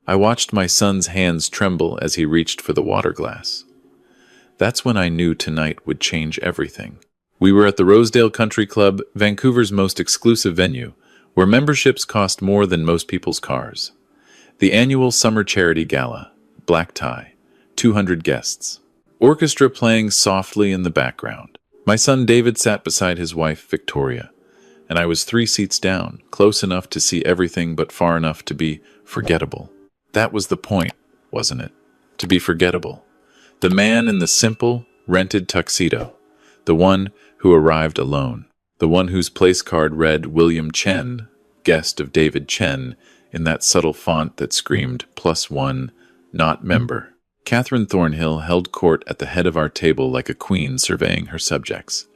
I watched my son's hands tremble as he reached for the water glass. That's when I knew tonight would change everything. We were at the Rosedale Country Club, Vancouver's most exclusive venue, where memberships cost more than most people's cars. The annual summer charity gala, black tie, 200 guests. Orchestra playing softly in the background. My son David sat beside his wife, Victoria, and I was 3 seats down, close enough to see everything but far enough to be forgettable. That was the point, wasn't it? To be forgettable. The man in the simple, rented tuxedo. The one who arrived alone. The one whose place card read William Chen, guest of David Chen, in that subtle font that screamed +1, not member. Catherine Thornhill held court at the head of our table like a queen surveying her subjects.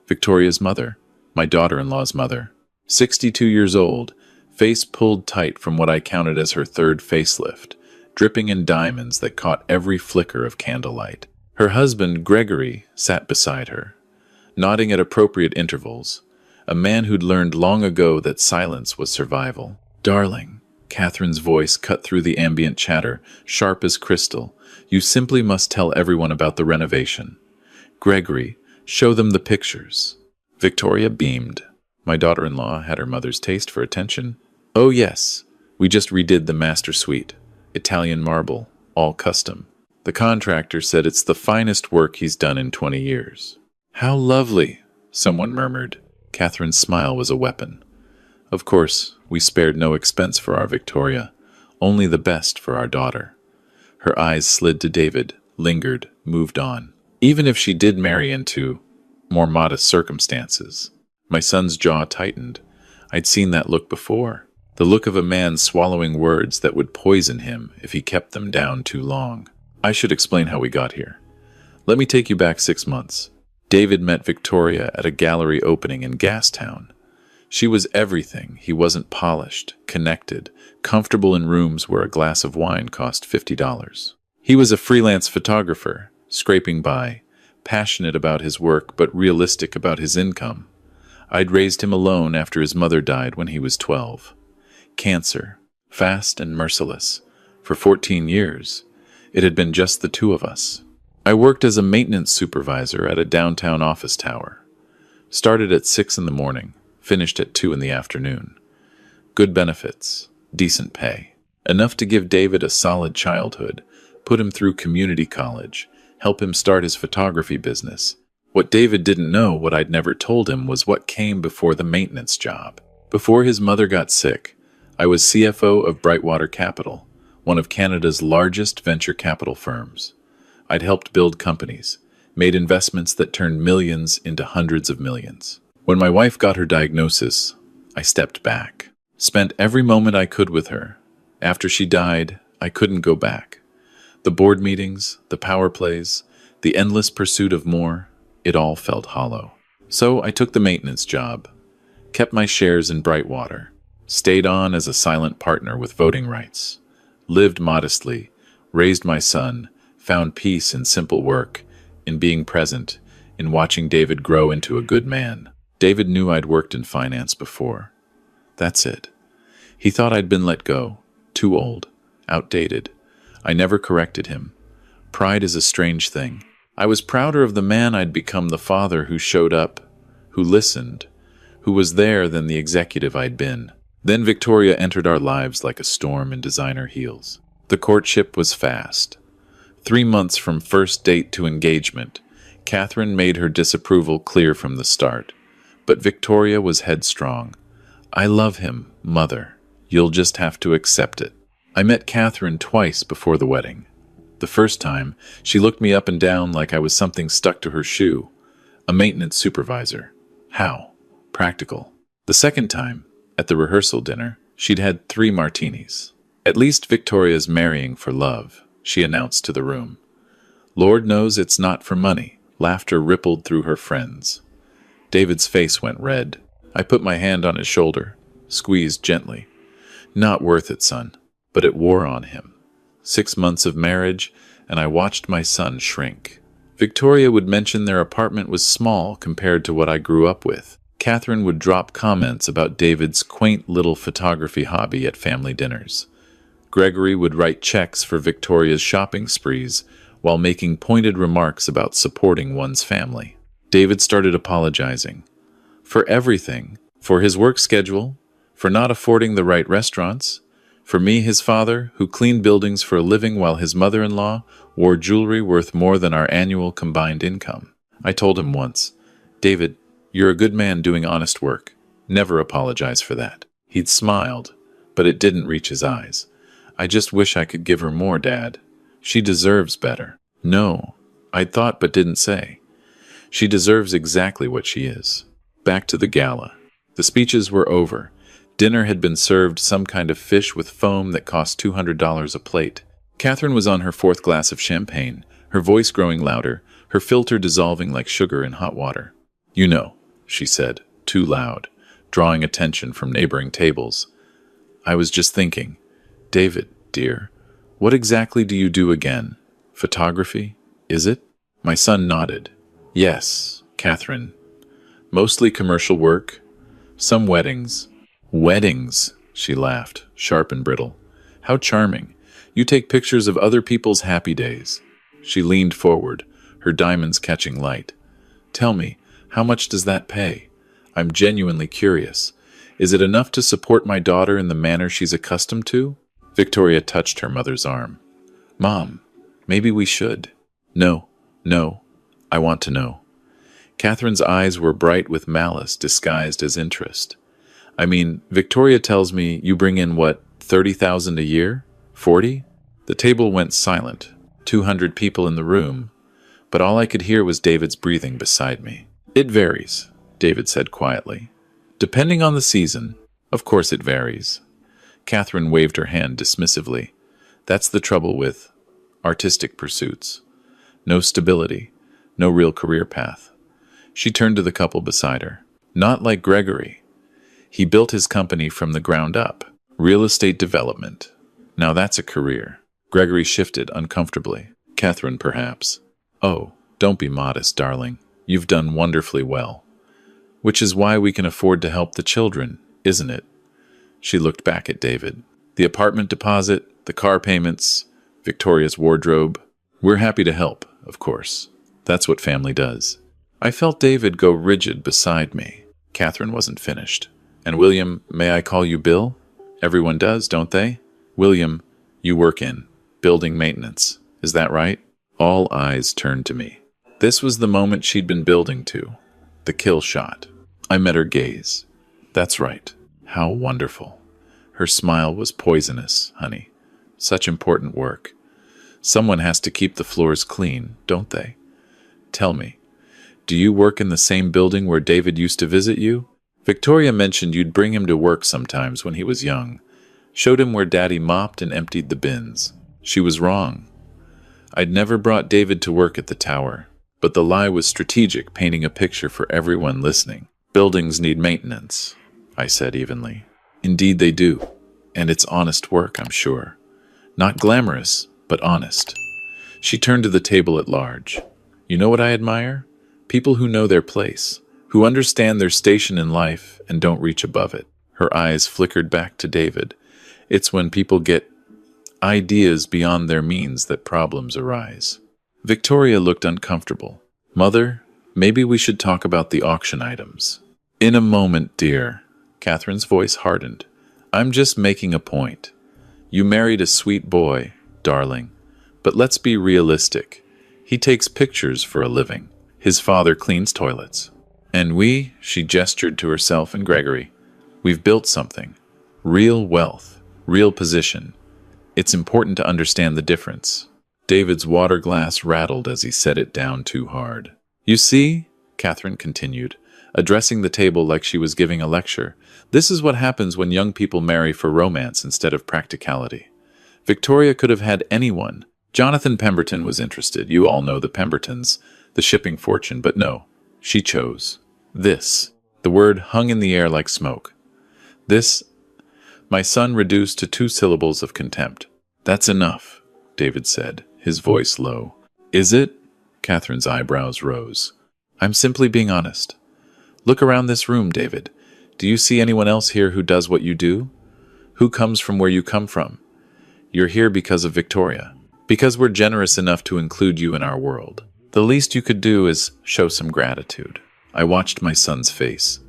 Victoria's mother, my daughter-in-law's mother, 62 years old, face pulled tight from what I counted as her 3rd facelift, dripping in diamonds that caught every flicker of candlelight. Her husband, Gregory, sat beside her, nodding at appropriate intervals, a man who'd learned long ago that silence was survival. "Darling," Catherine's voice cut through the ambient chatter, sharp as crystal, "you simply must tell everyone about the renovation. Gregory, show them the pictures." Victoria beamed. My daughter-in-law had her mother's taste for attention. "Oh yes, we just redid the master suite. Italian marble, all custom. The contractor said it's the finest work he's done in 20 years. "How lovely," someone murmured. Catherine's smile was a weapon. Of course, we spared no expense for our Victoria, only the best for our daughter. Her eyes slid to David, lingered, moved on. Even if she did marry into more modest circumstances. My son's jaw tightened. I'd seen that look before. The look of a man swallowing words that would poison him if he kept them down too long. I should explain how we got here. Let me take you back 6 months. David met Victoria at a gallery opening in Gastown. She was everything. He wasn't polished, connected, comfortable in rooms where a glass of wine cost $50. He was a freelance photographer, scraping by, passionate about his work but realistic about his income. I'd raised him alone after his mother died when he was 12. Cancer, fast and merciless. For 14 years, it had been just the two of us. I worked as a maintenance supervisor at a downtown office tower. Started at 6 in the morning, finished at 2 in the afternoon. Good benefits, decent pay. Enough to give David a solid childhood, put him through community college, help him start his photography business. What David didn't know, what I'd never told him, was what came before the maintenance job. Before his mother got sick, I was CFO of Brightwater Capital, one of Canada's largest venture capital firms. I'd helped build companies, made investments that turned millions into hundreds of millions. When my wife got her diagnosis, I stepped back. Spent every moment I could with her. After she died, I couldn't go back. The board meetings, the power plays, the endless pursuit of more, it all felt hollow. So I took the maintenance job, kept my shares in Brightwater, stayed on as a silent partner with voting rights, lived modestly, raised my son, found peace in simple work, in being present, in watching David grow into a good man. David knew I'd worked in finance before. That's it. He thought I'd been let go, too old, outdated. I never corrected him. Pride is a strange thing. I was prouder of the man I'd become, the father who showed up, who listened, who was there, than the executive I'd been. Then Victoria entered our lives like a storm in designer heels. The courtship was fast. 3 months from first date to engagement, Catherine made her disapproval clear from the start. But Victoria was headstrong. "I love him, Mother. You'll just have to accept it." I met Catherine twice before the wedding. The first time, she looked me up and down like I was something stuck to her shoe. A maintenance supervisor. How? Practical. The second time, at the rehearsal dinner, she'd had 3 martinis. "At least Victoria's marrying for love," she announced to the room. "Lord knows it's not for money." Laughter rippled through her friends. David's face went red. I put my hand on his shoulder, squeezed gently. "Not worth it, son." But it wore on him. 6 months of marriage, and I watched my son shrink. Victoria would mention their apartment was small compared to what I grew up with. Catherine would drop comments about David's quaint little photography hobby at family dinners. Gregory would write checks for Victoria's shopping sprees while making pointed remarks about supporting one's family. David started apologizing. For everything. For his work schedule, for not affording the right restaurants, for me, his father, who cleaned buildings for a living while his mother-in-law wore jewelry worth more than our annual combined income. I told him once, "David, you're a good man doing honest work. Never apologize for that." He'd smiled, but it didn't reach his eyes. "I just wish I could give her more, Dad. She deserves better." No, I'd thought but didn't say. She deserves exactly what she is. Back to the gala. The speeches were over. Dinner had been served, some kind of fish with foam that cost $200 a plate. Catherine was on her fourth glass of champagne, her voice growing louder, her filter dissolving like sugar in hot water. "You know," she said, too loud, drawing attention from neighboring tables. "I was just thinking, David, dear, what exactly do you do again? Photography, is it?" My son nodded. "Yes, Catherine. Mostly commercial work. Some weddings." "Weddings," she laughed, sharp and brittle. "How charming. You take pictures of other people's happy days." She leaned forward, her diamonds catching light. "Tell me, how much does that pay? I'm genuinely curious. Is it enough to support my daughter in the manner she's accustomed to?" Victoria touched her mother's arm. "Mom, maybe we should." No, I want to know." Catherine's eyes were bright with malice disguised as interest. "I mean, Victoria tells me you bring in, what, 30,000 a year? 40? The table went silent, 200 people in the room, but all I could hear was David's breathing beside me. "It varies," David said quietly. "Depending on the season. Of course it varies." Catherine waved her hand dismissively. "That's the trouble with artistic pursuits. No stability, no real career path." She turned to the couple beside her. "Not like Gregory. He built his company from the ground up. Real estate development. Now that's a career." Gregory shifted uncomfortably. "Catherine, perhaps." "Oh, don't be modest, darling. You've done wonderfully well. Which is why we can afford to help the children, isn't it?" She looked back at David. "The apartment deposit, the car payments, Victoria's wardrobe. We're happy to help, of course. That's what family does." I felt David go rigid beside me. Catherine wasn't finished. "And William, may I call you Bill? Everyone does, don't they? William, you work in building maintenance. Is that right?" All eyes turned to me. This was the moment she'd been building to. The kill shot. I met her gaze. "That's right. How wonderful." Her smile was poisonous, honey. "Such important work. Someone has to keep the floors clean, don't they? Tell me, do you work in the same building where David used to visit you? Victoria mentioned you'd bring him to work sometimes when he was young. Showed him where Daddy mopped and emptied the bins. She was wrong. I'd never brought David to work at the tower, but the lie was strategic, painting a picture for everyone listening. "Buildings need maintenance," I said evenly. "Indeed they do. And it's honest work, I'm sure. Not glamorous, but honest." She turned to the table at large. "You know what I admire? People who know their place, who understand their station in life and don't reach above it." Her eyes flickered back to David. "It's when people get ideas beyond their means that problems arise." Victoria looked uncomfortable. "Mother, maybe we should talk about the auction items." "In a moment, dear." Catherine's voice hardened. "I'm just making a point. You married a sweet boy, darling. But let's be realistic. He takes pictures for a living. His father cleans toilets. And we," she gestured to herself and Gregory, "we've built something. Real wealth, real position. It's important to understand the difference." David's water glass rattled as he set it down too hard. "You see," Catherine continued, addressing the table like she was giving a lecture, "this is what happens when young people marry for romance instead of practicality. Victoria could have had anyone. Jonathan Pemberton was interested. You all know the Pembertons, the shipping fortune, but no, she chose this." The word hung in the air like smoke. "This," my son reduced to 2 syllables of contempt. "That's enough," David said, his voice low. "Is it?" Catherine's eyebrows rose. "I'm simply being honest. Look around this room, David. Do you see anyone else here who does what you do? Who comes from where you come from? You're here because of Victoria. Because we're generous enough to include you in our world. The least you could do is show some gratitude. I watched my son's face,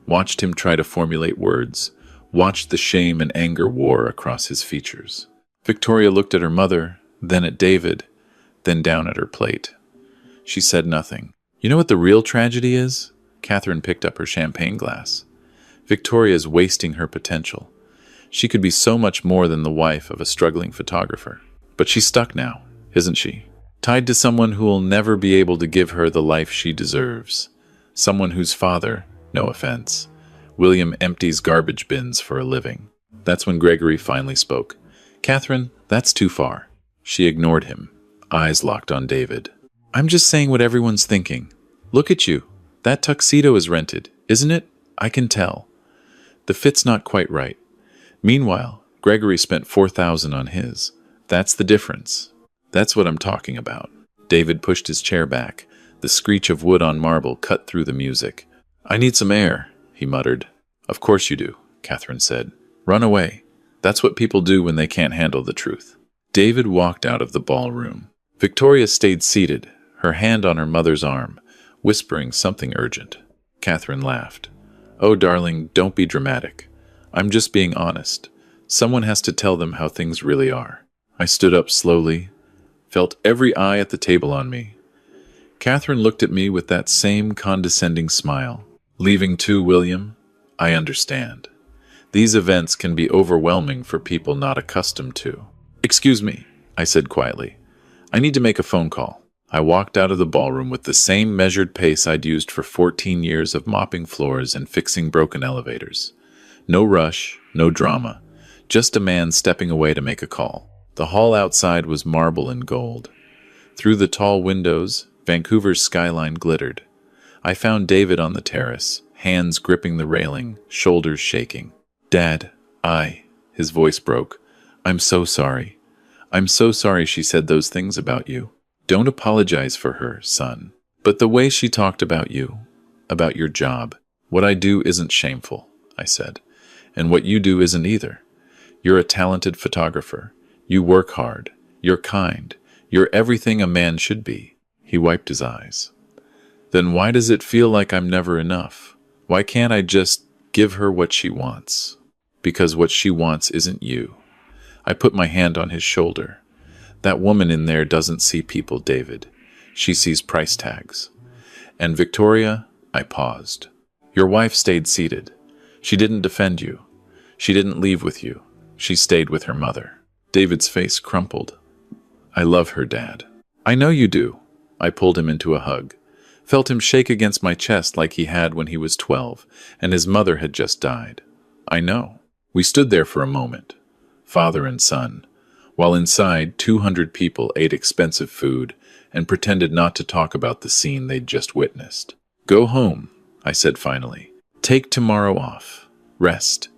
watched him try to formulate words, watched the shame and anger war across his features. Victoria looked at her mother, then at David, then down at her plate. She said nothing. You know what the real tragedy is? Catherine picked up her champagne glass. Victoria's wasting her potential. She could be so much more than the wife of a struggling photographer. But she's stuck now, isn't she? Tied to someone who will never be able to give her the life she deserves. Someone whose father, no offense, William empties garbage bins for a living. That's when Gregory finally spoke. Catherine, that's too far. She ignored him, eyes locked on David. I'm just saying what everyone's thinking. Look at you. That tuxedo is rented, isn't it? I can tell. The fit's not quite right. Meanwhile, Gregory spent $4,000 on his. That's the difference. That's what I'm talking about. David pushed his chair back. The screech of wood on marble cut through the music. I need some air, he muttered. Of course you do, Catherine said. Run away. That's what people do when they can't handle the truth. David walked out of the ballroom. Victoria stayed seated, her hand on her mother's arm, whispering something urgent. Catherine laughed. Oh, darling, don't be dramatic. I'm just being honest. Someone has to tell them how things really are. I stood up slowly, felt every eye at the table on me. Catherine looked at me with that same condescending smile. Leaving too, William? I understand. These events can be overwhelming for people not accustomed to. Excuse me, I said quietly. I need to make a phone call. I walked out of the ballroom with the same measured pace I'd used for 14 years of mopping floors and fixing broken elevators. No rush, no drama, just a man stepping away to make a call. The hall outside was marble and gold. Through the tall windows, Vancouver's skyline glittered. I found David on the terrace, hands gripping the railing, shoulders shaking. Dad, his voice broke. I'm so sorry. I'm so sorry she said those things about you. Don't apologize for her, son. But the way she talked about you, about your job, what I do isn't shameful, I said. And what you do isn't either. You're a talented photographer. You work hard. You're kind. You're everything a man should be. He wiped his eyes. Then why does it feel like I'm never enough? Why can't I just give her what she wants? Because what she wants isn't you. I put my hand on his shoulder. That woman in there doesn't see people, David. She sees price tags. And Victoria, I paused. Your wife stayed seated. She didn't defend you. She didn't leave with you. She stayed with her mother. David's face crumpled. I love her, Dad. I know you do. I pulled him into a hug. Felt him shake against my chest like he had when he was 12, and his mother had just died. I know. We stood there for a moment, father and son, while inside 200 people ate expensive food and pretended not to talk about the scene they'd just witnessed. Go home, I said finally. Take tomorrow off. Rest.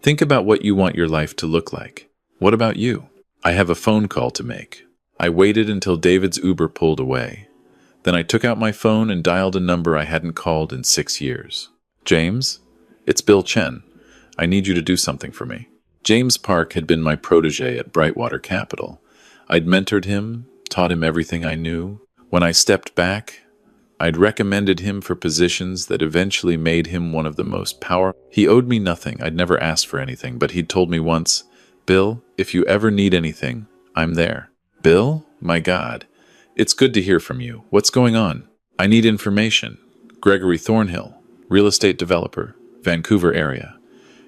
Think about what you want your life to look like. What about you? I have a phone call to make. I waited until David's Uber pulled away. Then I took out my phone and dialed a number I hadn't called in 6 years. James? It's Bill Chen. I need you to do something for me. James Park had been my protege at Brightwater Capital. I'd mentored him, taught him everything I knew. When I stepped back, I'd recommended him for positions that eventually made him one of the most powerful. He owed me nothing. I'd never asked for anything, but he'd told me once, Bill, if you ever need anything, I'm there. Bill? My God. It's good to hear from you. What's going on? I need information. Gregory Thornhill, real estate developer, Vancouver area.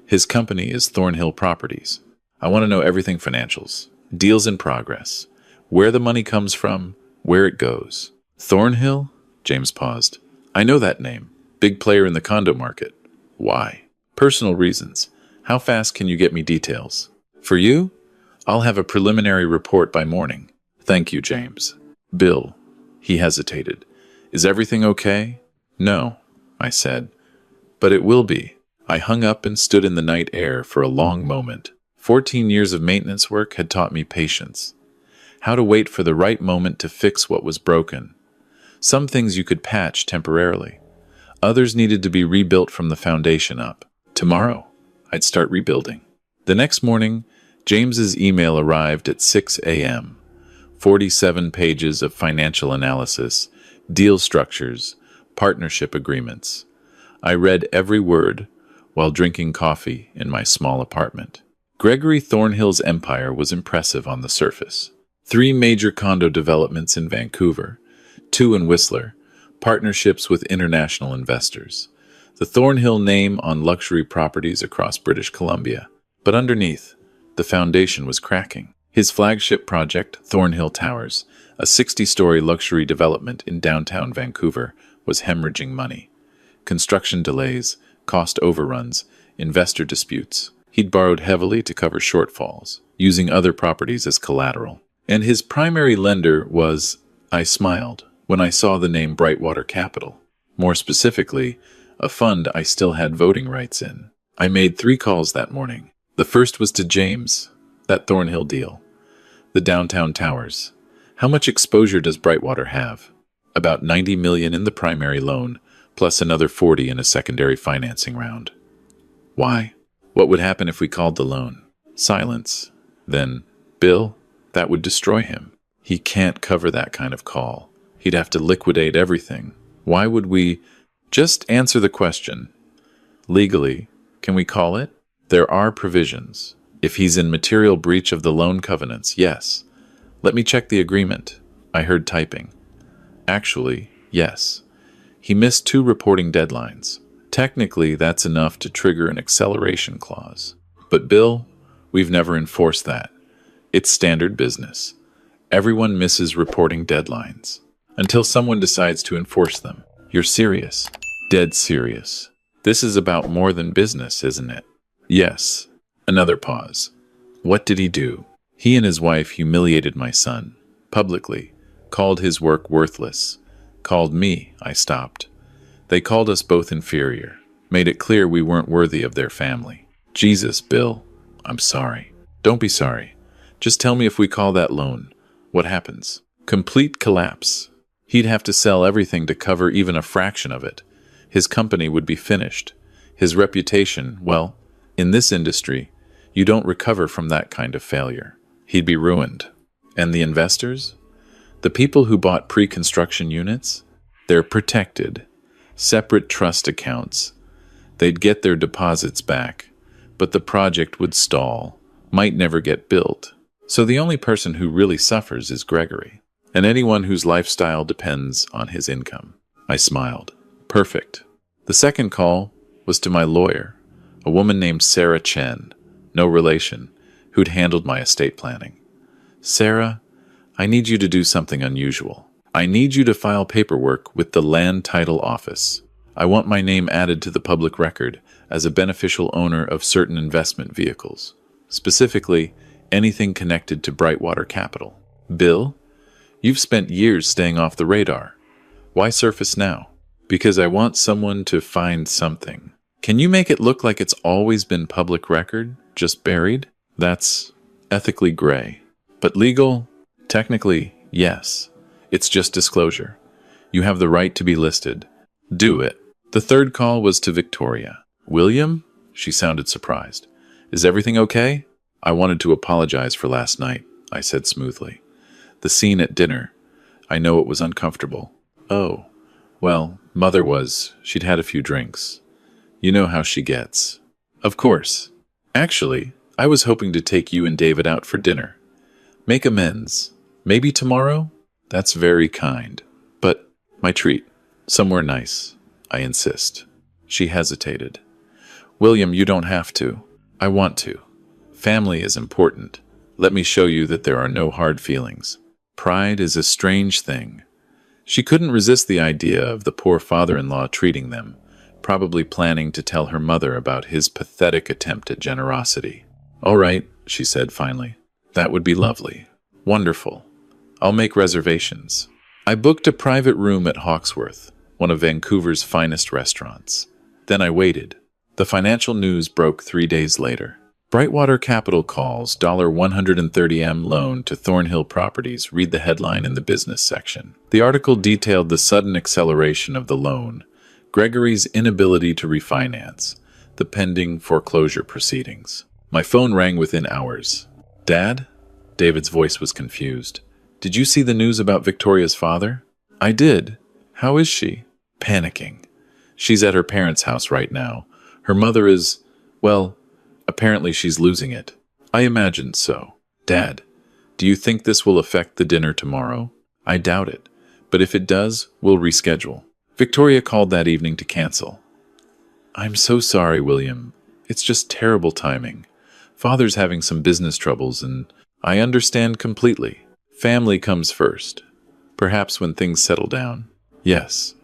His company is Thornhill Properties. I want to know everything financials, deals in progress, where the money comes from, where it goes. Thornhill? James paused. I know that name. Big player in the condo market. Why? Personal reasons. How fast can you get me details? For you? I'll have a preliminary report by morning. Thank you, James. Bill. He hesitated. Is everything okay? No, I said. But it will be. I hung up and stood in the night air for a long moment. 14 years of maintenance work had taught me patience. How to wait for the right moment to fix what was broken. Some things you could patch temporarily. Others needed to be rebuilt from the foundation up. Tomorrow, I'd start rebuilding. The next morning, James's email arrived at 6 a.m. 47 pages of financial analysis, deal structures, partnership agreements. I read every word while drinking coffee in my small apartment. Gregory Thornhill's empire was impressive on the surface. 3 major condo developments in Vancouver, 2 in Whistler, partnerships with international investors. The Thornhill name on luxury properties across British Columbia. But underneath, the foundation was cracking. His flagship project, Thornhill Towers, a 60-story luxury development in downtown Vancouver, was hemorrhaging money. Construction delays, cost overruns, investor disputes. He'd borrowed heavily to cover shortfalls, using other properties as collateral. And his primary lender was, I smiled when I saw the name Brightwater Capital. More specifically, a fund I still had voting rights in. I made 3 calls that morning. The first was to James, that Thornhill deal. The downtown towers. How much exposure does Brightwater have? About $90 million in the primary loan, plus another $40 in a secondary financing round. Why? What would happen if we called the loan? Silence. Then, Bill, that would destroy him. He can't cover that kind of call. He'd have to liquidate everything. Why would we? Just answer the question. Legally, can we call it? There are provisions. If he's in material breach of the loan covenants, yes. Let me check the agreement. I heard typing. Actually, yes. He missed 2 reporting deadlines. Technically, that's enough to trigger an acceleration clause. But Bill, we've never enforced that. It's standard business. Everyone misses reporting deadlines. Until someone decides to enforce them. You're serious. Dead serious. This is about more than business, isn't it? Yes. Another pause. What did he do? He and his wife humiliated my son. Publicly. Called his work worthless. Called me. I stopped. They called us both inferior. Made it clear we weren't worthy of their family. Jesus, Bill. I'm sorry. Don't be sorry. Just tell me if we call that loan. What happens? Complete collapse. He'd have to sell everything to cover even a fraction of it. His company would be finished. His reputation, well, in this industry, you don't recover from that kind of failure. He'd be ruined. And the investors? The people who bought pre-construction units? They're protected. Separate trust accounts. They'd get their deposits back, but the project would stall, might never get built. So the only person who really suffers is Gregory, and anyone whose lifestyle depends on his income. I smiled. Perfect. The second call was to my lawyer, a woman named Sarah Chen, no relation, who'd handled my estate planning. Sarah, I need you to do something unusual. I need you to file paperwork with the Land Title Office. I want my name added to the public record as a beneficial owner of certain investment vehicles. Specifically, anything connected to Brightwater Capital. Bill, you've spent years staying off the radar. Why surface now? Because I want someone to find something. Can you make it look like it's always been public record, just buried? That's ethically gray. But legal? Technically, yes. It's just disclosure. You have the right to be listed. Do it. The third call was to Victoria. William? She sounded surprised. Is everything okay? I wanted to apologize for last night, I said smoothly. The scene at dinner. I know it was uncomfortable. Oh, well, Mother was. She'd had a few drinks. You know how she gets. Of course. Actually, I was hoping to take you and David out for dinner. Make amends. Maybe tomorrow? That's very kind. But my treat. Somewhere nice. I insist. She hesitated. William, you don't have to. I want to. Family is important. Let me show you that there are no hard feelings. Pride is a strange thing. She couldn't resist the idea of the poor father-in-law treating them, probably planning to tell her mother about his pathetic attempt at generosity. All right, she said finally. That would be lovely. Wonderful. I'll make reservations. I booked a private room at Hawksworth, one of Vancouver's finest restaurants. Then I waited. The financial news broke 3 days later. Brightwater Capital calls $130M loan to Thornhill Properties. Read the headline in the business section. The article detailed the sudden acceleration of the loan, Gregory's inability to refinance, the pending foreclosure proceedings. My phone rang within hours. Dad? David's voice was confused. Did you see the news about Victoria's father? I did. How is she? Panicking. She's at her parents' house right now. Her mother is, well, apparently she's losing it. I imagined so. Dad, do you think this will affect the dinner tomorrow? I doubt it. But if it does, we'll reschedule. Victoria called that evening to cancel. I'm so sorry, William. It's just terrible timing. Father's having some business troubles, and I understand completely. Family comes first. Perhaps when things settle down. Yes.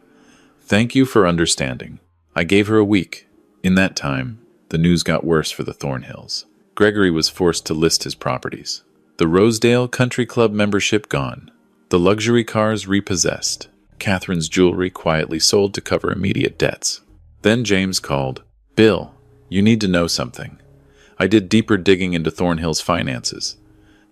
Thank you for understanding. I gave her a week. In that time, the news got worse for the Thornhills. Gregory was forced to list his properties. The Rosedale Country Club membership gone. The luxury cars repossessed. Catherine's jewelry quietly sold to cover immediate debts. Then James called. Bill, you need to know something. I did deeper digging into Thornhill's finances.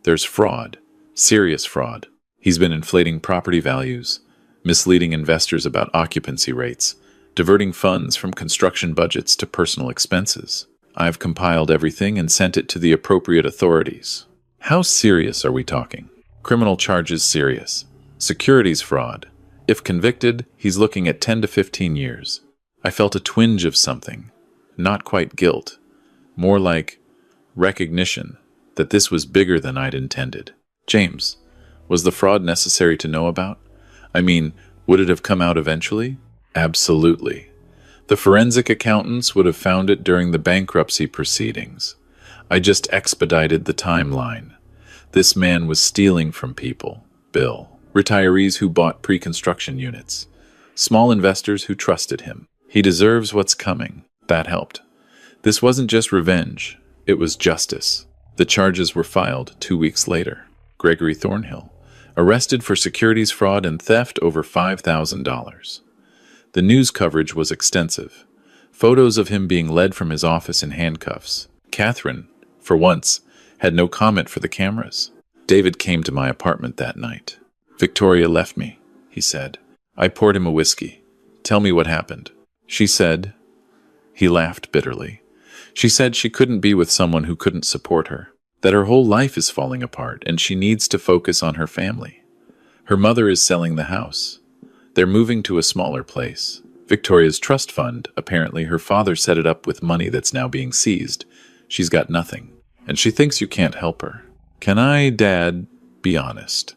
There's fraud. Serious fraud. He's been inflating property values, misleading investors about occupancy rates, diverting funds from construction budgets to personal expenses. I've compiled everything and sent it to the appropriate authorities. How serious are we talking? Criminal charges serious. Securities fraud. If convicted, he's looking at 10 to 15 years. I felt a twinge of something. Not quite guilt. More like recognition that this was bigger than I'd intended. James, was the fraud necessary to know about? I mean, would it have come out eventually? Absolutely. The forensic accountants would have found it during the bankruptcy proceedings. I just expedited the timeline. This man was stealing from people, Bill. Retirees who bought pre-construction units. Small investors who trusted him. He deserves what's coming. That helped. This wasn't just revenge. It was justice. The charges were filed 2 weeks later. Gregory Thornhill, arrested for securities fraud and theft over $5,000. The news coverage was extensive. Photos of him being led from his office in handcuffs. Catherine, for once, had no comment for the cameras. David came to my apartment that night. Victoria left me, he said. I poured him a whiskey. Tell me what happened. She said. He laughed bitterly. She said she couldn't be with someone who couldn't support her. That her whole life is falling apart and she needs to focus on her family. Her mother is selling the house. They're moving to a smaller place. Victoria's trust fund, apparently her father set it up with money that's now being seized. She's got nothing, and she thinks you can't help her. Can I, Dad, be honest?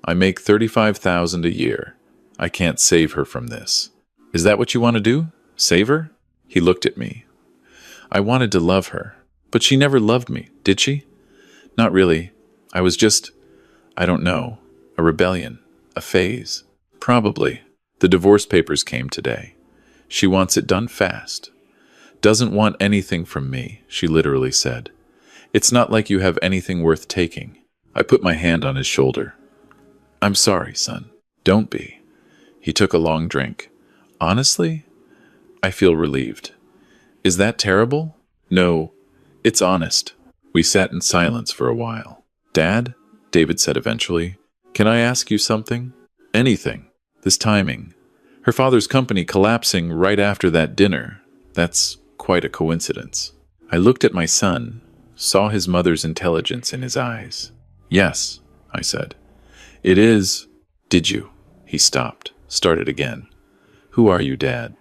I make $35,000 a year. I can't save her from this. Is that what you want to do? Save her? He looked at me. I wanted to love her, but she never loved me, did she? Not really. I was just, I don't know, a rebellion, a phase. Probably. The divorce papers came today. She wants it done fast. Doesn't want anything from me, she literally said. It's not like you have anything worth taking. I put my hand on his shoulder. I'm sorry, son. Don't be. He took a long drink. Honestly, I feel relieved. Is that terrible? No, it's honest. We sat in silence for a while. Dad, David said eventually, can I ask you something? Anything. This timing. Her father's company collapsing right after that dinner. That's quite a coincidence. I looked at my son, saw his mother's intelligence in his eyes. Yes, I said. It is. Did you? He stopped, started again. Who are you, Dad?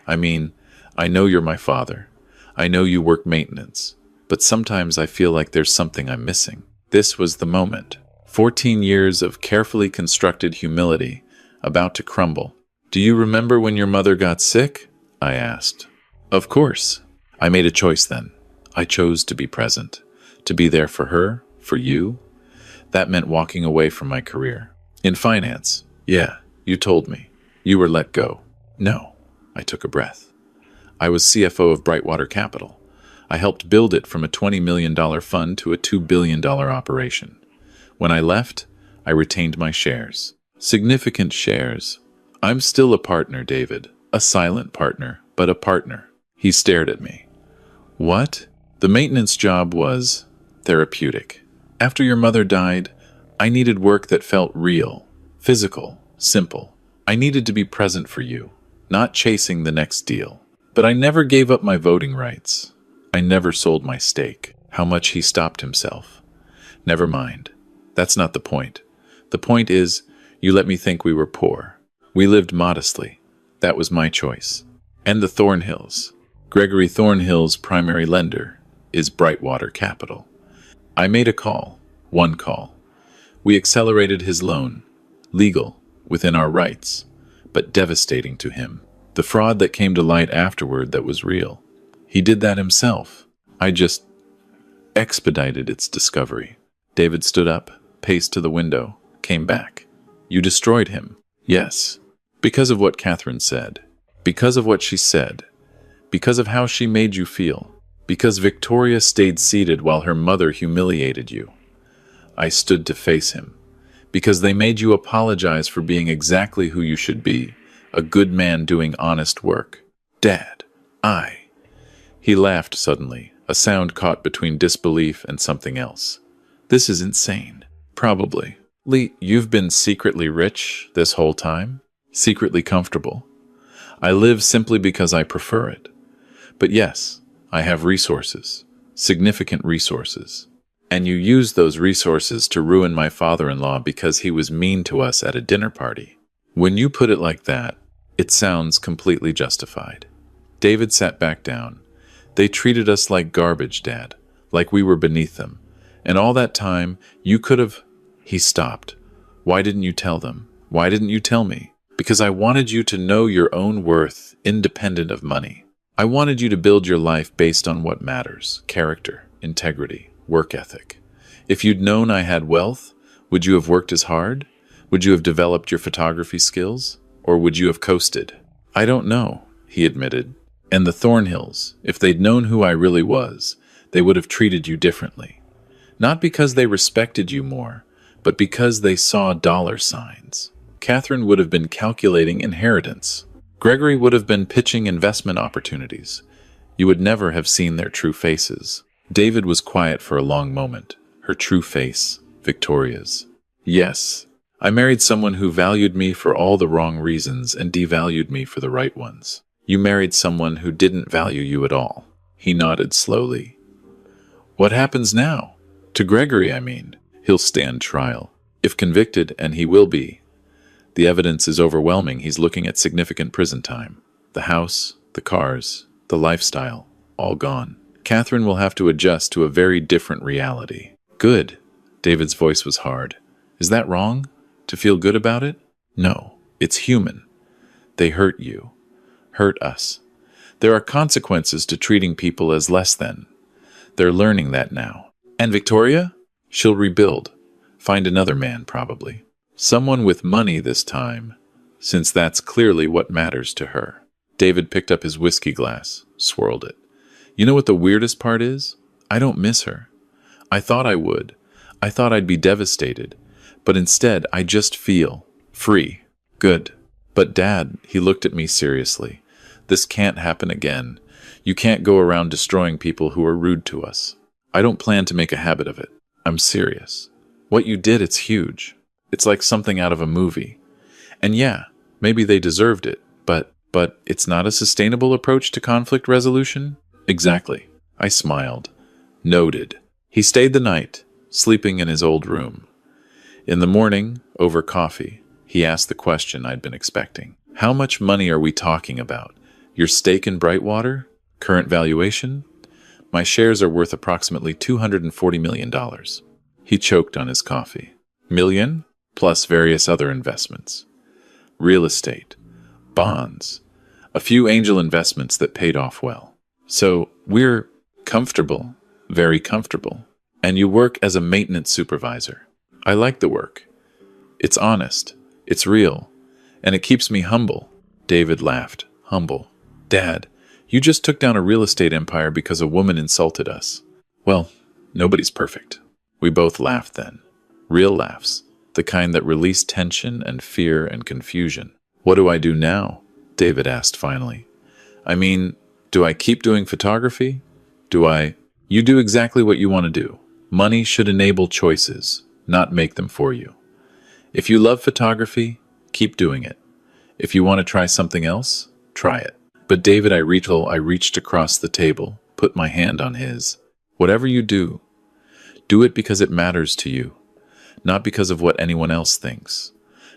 I mean, I know you're my father. I know you work maintenance. But sometimes I feel like there's something I'm missing. This was the moment. 14 years of carefully constructed humility about to crumble. Do you remember when your mother got sick? I asked. Of course. I made a choice then. I chose to be present. To be there for her, for you. That meant walking away from my career. In finance. Yeah, you told me. You were let go. No. I took a breath. I was CFO of Brightwater Capital. I helped build it from a $20 million fund to a $2 billion operation. When I left, I retained my shares. Significant shares. I'm still a partner, David. A silent partner, but a partner. He stared at me. What? The maintenance job was therapeutic. After your mother died, I needed work that felt real, physical, simple. I needed to be present for you, not chasing the next deal. But I never gave up my voting rights. I never sold my stake. How much he stopped himself. Never mind. That's not the point. The point is, you let me think we were poor. We lived modestly. That was my choice. And the Thornhills. Gregory Thornhill's primary lender is Brightwater Capital. I made a call. One call. We accelerated his loan. Legal, within our rights, but devastating to him. The fraud that came to light afterward that was real. He did that himself. I just expedited its discovery. David stood up, paced to the window, came back. You destroyed him. Yes. Because of what Catherine said. Because of what she said. Because of how she made you feel. Because Victoria stayed seated while her mother humiliated you. I stood to face him. Because they made you apologize for being exactly who you should be, a good man doing honest work. Dad, He laughed suddenly, a sound caught between disbelief and something else. This is insane. Probably. Lee, you've been secretly rich this whole time? Secretly comfortable? I live simply because I prefer it. But yes, I have resources. Significant resources. And you used those resources to ruin my father-in-law because he was mean to us at a dinner party. When you put it like that, it sounds completely justified. David sat back down. They treated us like garbage, Dad, like we were beneath them. And all that time, you could have... He stopped. Why didn't you tell them? Why didn't you tell me? Because I wanted you to know your own worth, independent of money. I wanted you to build your life based on what matters: character, integrity, work ethic. If you'd known I had wealth, would you have worked as hard? Would you have developed your photography skills? Or would you have coasted? I don't know, he admitted. And the Thornhills, if they'd known who I really was, they would have treated you differently. Not because they respected you more, but because they saw dollar signs. Catherine would have been calculating inheritance. Gregory would have been pitching investment opportunities. You would never have seen their true faces. David was quiet for a long moment. Her true face, Victoria's. Yes, I married someone who valued me for all the wrong reasons and devalued me for the right ones. You married someone who didn't value you at all. He nodded slowly. What happens now? To Gregory, I mean. He'll stand trial. If convicted, and he will be. The evidence is overwhelming. He's looking at significant prison time. The house, the cars, the lifestyle, all gone. Catherine will have to adjust to a very different reality. Good. David's voice was hard. Is that wrong? To feel good about it? No. It's human. They hurt you. Hurt us. There are consequences to treating people as less than. They're learning that now. And Victoria? She'll rebuild. Find another man, probably. Someone with money this time, since that's clearly what matters to her. David picked up his whiskey glass, swirled it. You know what the weirdest part is? I don't miss her. I thought I would. I thought I'd be devastated. But instead, I just feel free. Good. But Dad, he looked at me seriously. This can't happen again. You can't go around destroying people who are rude to us. I don't plan to make a habit of it. I'm serious. What you did, it's huge. It's like something out of a movie. And yeah, maybe they deserved it, but it's not a sustainable approach to conflict resolution? Exactly. I smiled. Noted. He stayed the night, sleeping in his old room. In the morning, over coffee, he asked the question I'd been expecting. How much money are we talking about? Your stake in Brightwater? Current valuation? My shares are worth approximately $240 million. He choked on his coffee. Million? Plus various other investments. Real estate. Bonds. A few angel investments that paid off well. So we're comfortable. Very comfortable. And you work as a maintenance supervisor. I like the work. It's honest. It's real. And it keeps me humble. David laughed. Humble. Dad, you just took down a real estate empire because a woman insulted us. Well, nobody's perfect. We both laughed then. Real laughs. The kind that release tension and fear and confusion. What do I do now? David asked finally. I mean, do I keep doing photography? You do exactly what you want to do. Money should enable choices, not make them for you. If you love photography, keep doing it. If you want to try something else, try it. But David, I reached across the table, put my hand on his. Whatever you do, Do it because it matters to you, not because of what anyone else thinks,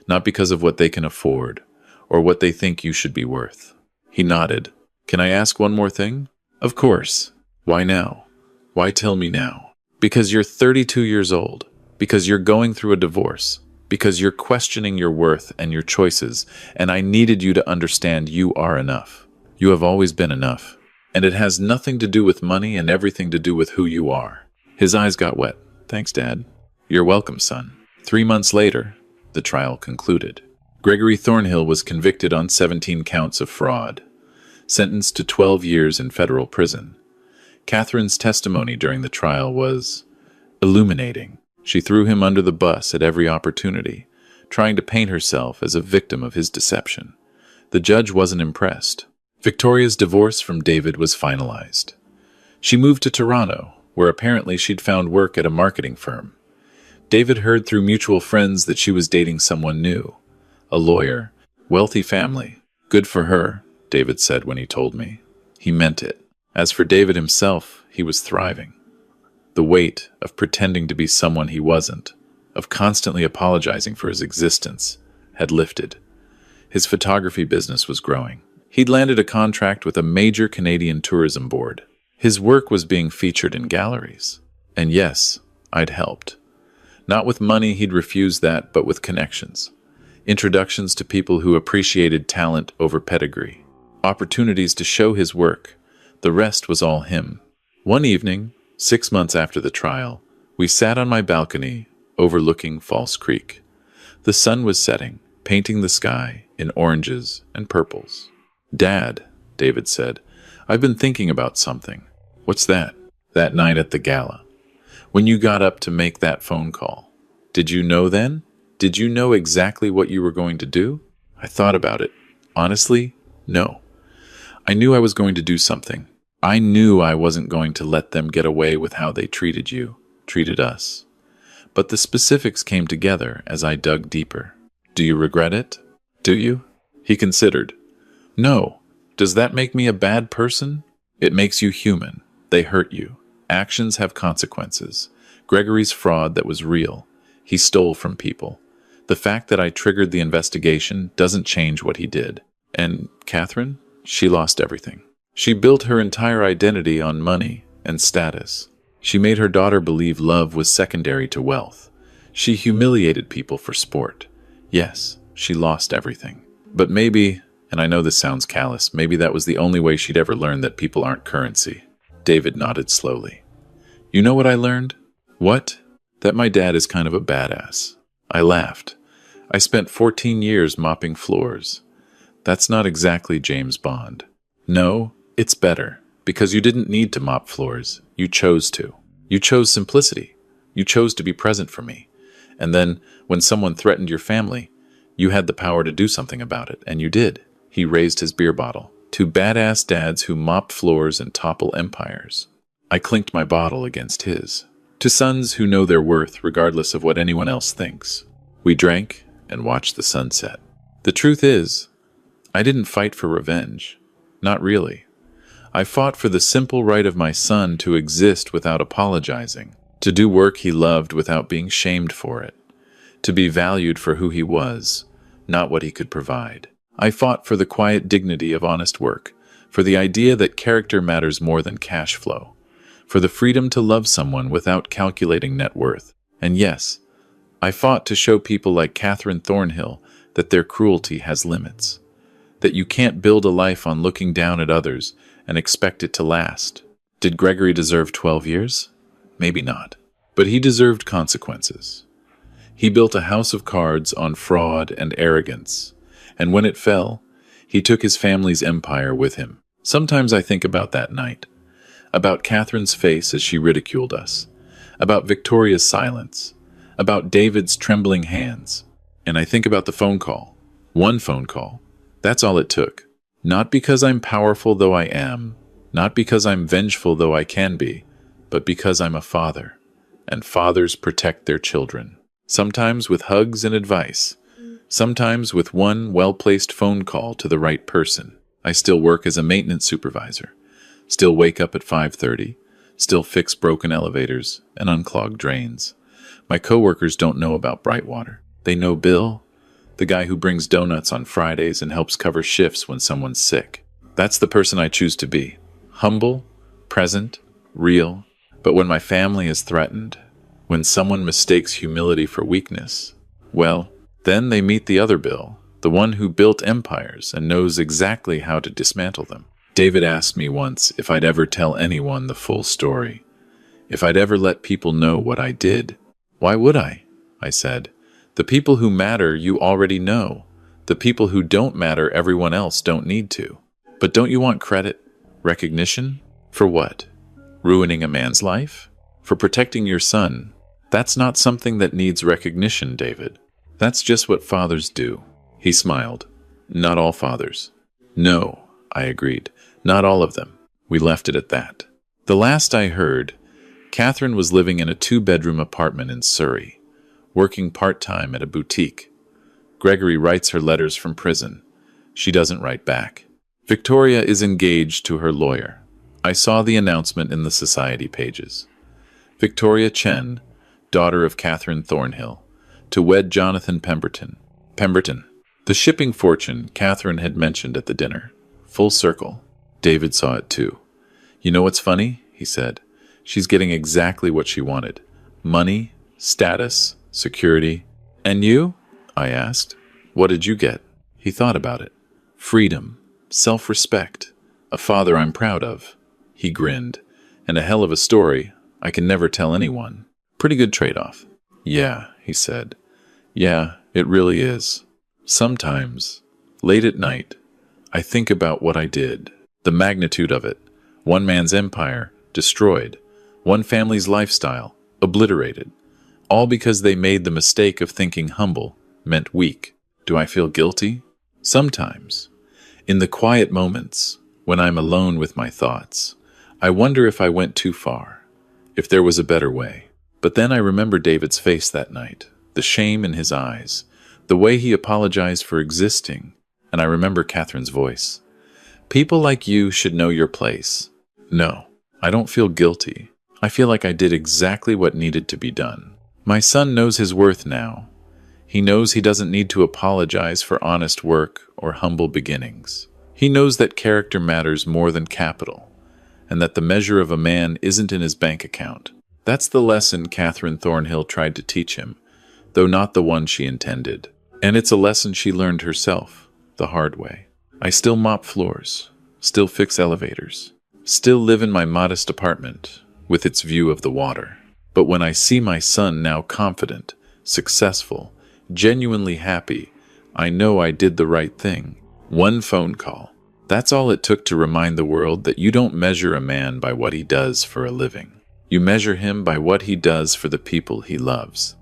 not because of what they can afford, or what they think you should be worth. He nodded. Can I ask one more thing? Of course. Why now? Why tell me now? Because you're 32 years old. Because you're going through a divorce. Because you're questioning your worth and your choices, and I needed you to understand you are enough. You have always been enough. And it has nothing to do with money and everything to do with who you are. His eyes got wet. Thanks, Dad. You're welcome, son. 3 months later, the trial concluded. Gregory Thornhill was convicted on 17 counts of fraud, sentenced to 12 years in federal prison. Catherine's testimony during the trial was illuminating. She threw him under the bus at every opportunity, trying to paint herself as a victim of his deception. The judge wasn't impressed. Victoria's divorce from David was finalized. She moved to Toronto, where apparently she'd found work at a marketing firm. David heard through mutual friends that she was dating someone new, a lawyer, wealthy family. Good for her, David said when he told me. He meant it. As for David himself, he was thriving. The weight of pretending to be someone he wasn't, of constantly apologizing for his existence, had lifted. His photography business was growing. He'd landed a contract with a major Canadian tourism board. His work was being featured in galleries. And yes, I'd helped. Not with money, he'd refused that, but with connections. Introductions to people who appreciated talent over pedigree. Opportunities to show his work. The rest was all him. One evening, 6 months after the trial, we sat on my balcony overlooking False Creek. The sun was setting, painting the sky in oranges and purples. Dad, David said, I've been thinking about something. What's that? That night at the gala. When you got up to make that phone call. Did you know then? Did you know exactly what you were going to do? I thought about it. Honestly, no. I knew I was going to do something. I knew I wasn't going to let them get away with how they treated you, treated us. But the specifics came together as I dug deeper. Do you regret it? Do you? He considered. No. Does that make me a bad person? It makes you human. They hurt you. Actions have consequences. Gregory's fraud that was real. He stole from people. The fact that I triggered the investigation doesn't change what he did. And Catherine? She lost everything. She built her entire identity on money and status. She made her daughter believe love was secondary to wealth. She humiliated people for sport. Yes, she lost everything. But maybe, and I know this sounds callous, maybe that was the only way she'd ever learn that people aren't currency. David nodded slowly. You know what I learned? What? That my dad is kind of a badass. I laughed. I spent 14 years mopping floors. That's not exactly James Bond. No, it's better, because you didn't need to mop floors. You chose to. You chose simplicity. You chose to be present for me. And then, when someone threatened your family, you had the power to do something about it, and you did. He raised his beer bottle. To badass dads who mop floors and topple empires. I clinked my bottle against his. To sons who know their worth regardless of what anyone else thinks. We drank and watched the sunset. The truth is, I didn't fight for revenge. Not really. I fought for the simple right of my son to exist without apologizing, to do work he loved without being shamed for it, to be valued for who he was, not what he could provide. I fought for the quiet dignity of honest work, for the idea that character matters more than cash flow, for the freedom to love someone without calculating net worth. And yes, I fought to show people like Catherine Thornhill that their cruelty has limits, that you can't build a life on looking down at others and expect it to last. Did Gregory deserve 12 years? Maybe not. But he deserved consequences. He built a house of cards on fraud and arrogance, and when it fell, he took his family's empire with him. Sometimes I think about that night, about Catherine's face as she ridiculed us, about Victoria's silence, about David's trembling hands, and I think about the phone call. One phone call. That's all it took. Not because I'm powerful though I am, not because I'm vengeful though I can be, but because I'm a father, and fathers protect their children. Sometimes with hugs and advice, sometimes with one well-placed phone call to the right person. I still work as a maintenance supervisor, still wake up at 5:30, still fix broken elevators and unclog drains. My coworkers don't know about Brightwater. They know Bill, the guy who brings donuts on Fridays and helps cover shifts when someone's sick. That's the person I choose to be. Humble, present, real. But when my family is threatened, when someone mistakes humility for weakness, well, then they meet the other Bill, the one who built empires and knows exactly how to dismantle them. David asked me once if I'd ever tell anyone the full story, if I'd ever let people know what I did. Why would I? I said. The people who matter you already know. The people who don't matter everyone else don't need to. But don't you want credit? Recognition? For what? Ruining a man's life? For protecting your son? That's not something that needs recognition, David. That's just what fathers do. He smiled. Not all fathers. No, I agreed. Not all of them. We left it at that. The last I heard, Catherine was living in a 2-bedroom apartment in Surrey, working part-time at a boutique. Gregory writes her letters from prison. She doesn't write back. Victoria is engaged to her lawyer. I saw the announcement in the society pages. Victoria Chen, daughter of Catherine Thornhill, to wed Jonathan Pemberton. The shipping fortune Catherine had mentioned at the dinner. Full circle. David saw it too. You know what's funny? He said. She's getting exactly what she wanted. Money, status, security. And you? I asked. What did you get? He thought about it. Freedom, self-respect, a father I'm proud of. He grinned. And a hell of a story I can never tell anyone. Pretty good trade-off. Yeah, he said. Yeah, it really is. Sometimes, late at night, I think about what I did, the magnitude of it. One man's empire, destroyed. One family's lifestyle, obliterated. All because they made the mistake of thinking humble meant weak. Do I feel guilty? Sometimes. In the quiet moments, when I'm alone with my thoughts, I wonder if I went too far, if there was a better way. But then I remember David's face that night, the shame in his eyes, the way he apologized for existing, and I remember Catherine's voice. People like you should know your place. No, I don't feel guilty. I feel like I did exactly what needed to be done. My son knows his worth now. He knows he doesn't need to apologize for honest work or humble beginnings. He knows that character matters more than capital, and that the measure of a man isn't in his bank account. That's the lesson Catherine Thornhill tried to teach him, though not the one she intended. And it's a lesson she learned herself, the hard way. I still mop floors, still fix elevators, still live in my modest apartment with its view of the water. But when I see my son now confident, successful, genuinely happy, I know I did the right thing. One phone call. That's all it took to remind the world that you don't measure a man by what he does for a living. You measure him by what he does for the people he loves.